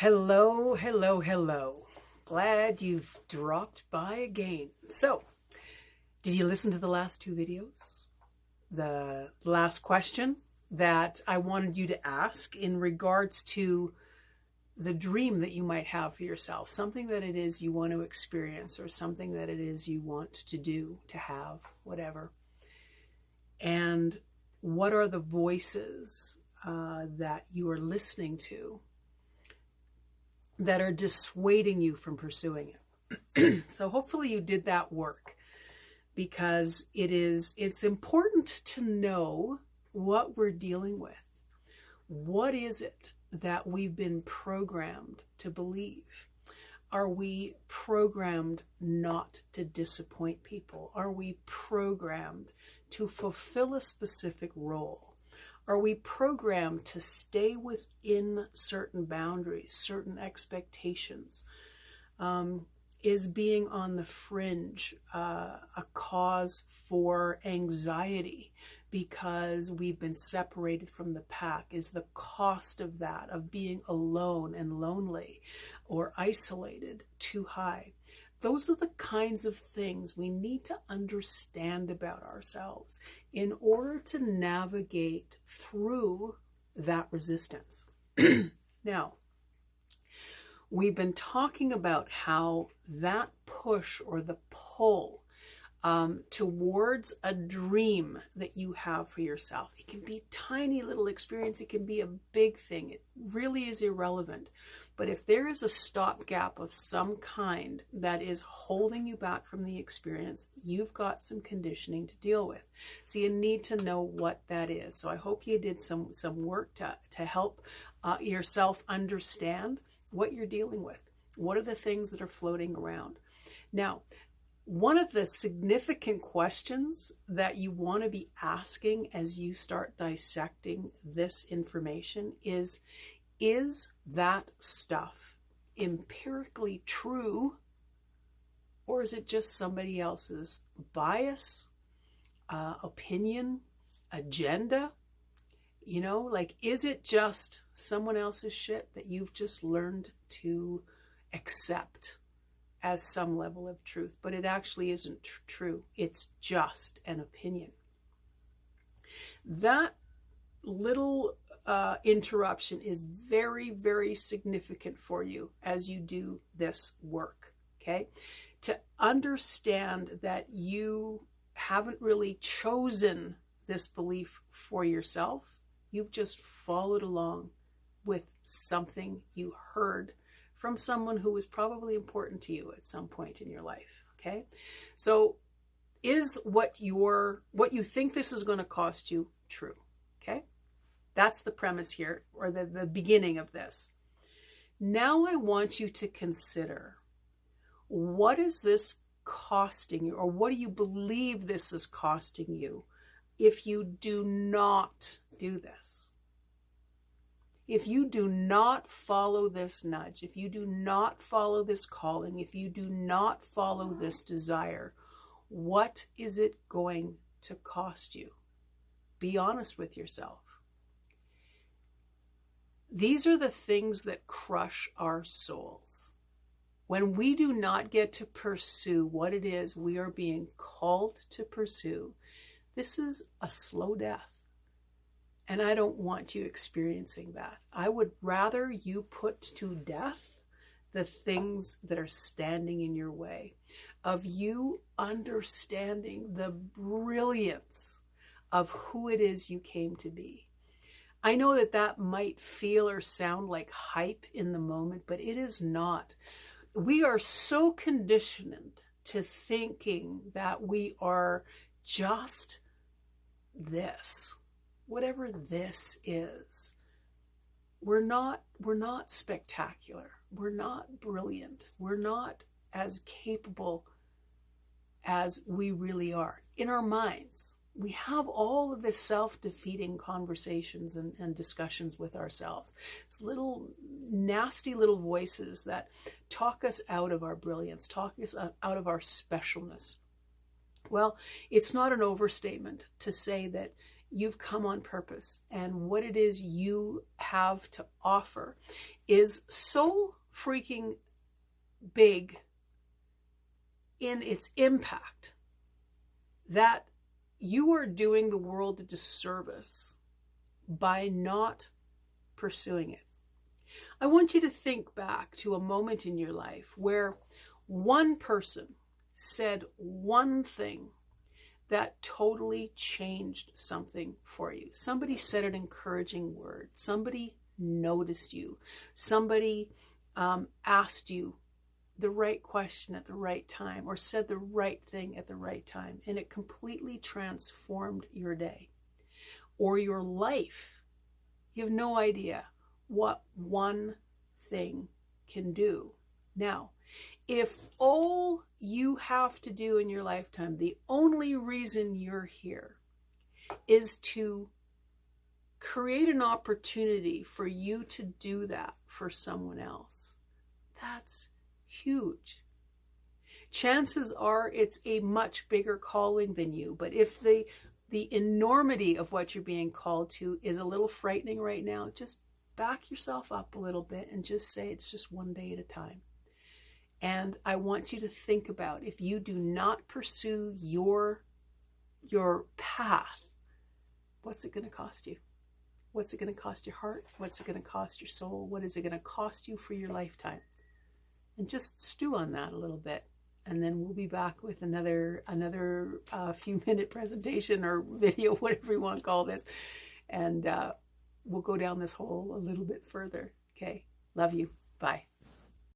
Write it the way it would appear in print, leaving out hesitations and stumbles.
Hello, hello, hello. Glad you've dropped by again. So, did you listen to the last two videos? The last question that I wanted you to ask in regards to the dream that you might have for yourself, something that it is you want to experience or something that it is you want to do, to have, whatever. And what are the voices that you are listening to that are dissuading you from pursuing it? So hopefully you did that work, because it's important to know what we're dealing with. What is it that we've been programmed to believe? Are we programmed not to disappoint people? Are we programmed to fulfill a specific role? Are we programmed to stay within certain boundaries, certain expectations? Is being on the fringe a cause for anxiety because we've been separated from the pack? Is the cost of that, of being alone and lonely or isolated, too high? Those are the kinds of things we need to understand about ourselves in order to navigate through that resistance. Now, we've been talking about how that push or the pull towards a dream that you have for yourself, it can be a tiny little experience, it can be a big thing, it really is irrelevant. But if there is a stopgap of some kind that is holding you back from the experience, you've got some conditioning to deal with. So you need to know what that is. So I hope you did some work to help yourself understand what you're dealing with. What are the things that are floating around? Now, one of the significant questions that you want to be asking as you start dissecting this information is that stuff empirically true, or is it just somebody else's bias, opinion, agenda? You know, like, is it just someone else's shit that you've just learned to accept as some level of truth, but it actually isn't true? It's just an opinion. That little interruption is very, very significant for you as you do this work, okay? To understand that you haven't really chosen this belief for yourself. You've just followed along with something you heard from someone who was probably important to you at some point in your life, okay? So is what you think this is going to cost you true, okay? That's the premise here, or the beginning of this. Now I want you to consider, what is this costing you, or what do you believe this is costing you if you do not do this? If you do not follow this nudge, if you do not follow this calling, if you do not follow this desire, what is it going to cost you? Be honest with yourself. These are the things that crush our souls. When we do not get to pursue what it is we are being called to pursue, this is a slow death. And I don't want you experiencing that. I would rather you put to death the things that are standing in your way of you understanding the brilliance of who it is you came to be. I know that that might feel or sound like hype in the moment, but it is not. We are so conditioned to thinking that we are just this. Whatever this is, we're not spectacular. We're not brilliant. We're not as capable as we really are in our minds. We have all of this self-defeating conversations and discussions with ourselves. It's little nasty little voices that talk us out of our brilliance, talk us out of our specialness. Well, it's not an overstatement to say that you've come on purpose, and what it is you have to offer is so freaking big in its impact that you are doing the world a disservice by not pursuing it. I want you to think back to a moment in your life where one person said one thing that totally changed something for you. Somebody said an encouraging word. Somebody noticed you. Somebody asked you the right question at the right time, or said the right thing at the right time, and it completely transformed your day or your life. You have no idea what one thing can do. Now, if all you have to do in your lifetime, the only reason you're here, is to create an opportunity for you to do that for someone else, that's huge. Chances are it's a much bigger calling than you, but if the enormity of what you're being called to is a little frightening right now, just back yourself up a little bit and just say it's just one day at a time. And I want you to think about, if you do not pursue your path, what's it going to cost you? What's it going to cost your heart? What's it going to cost your soul? What is it going to cost you for your lifetime? And just stew on that a little bit. And then we'll be back with another few minute presentation or video, whatever you want to call this. And we'll go down this hole a little bit further. Okay. Love you. Bye.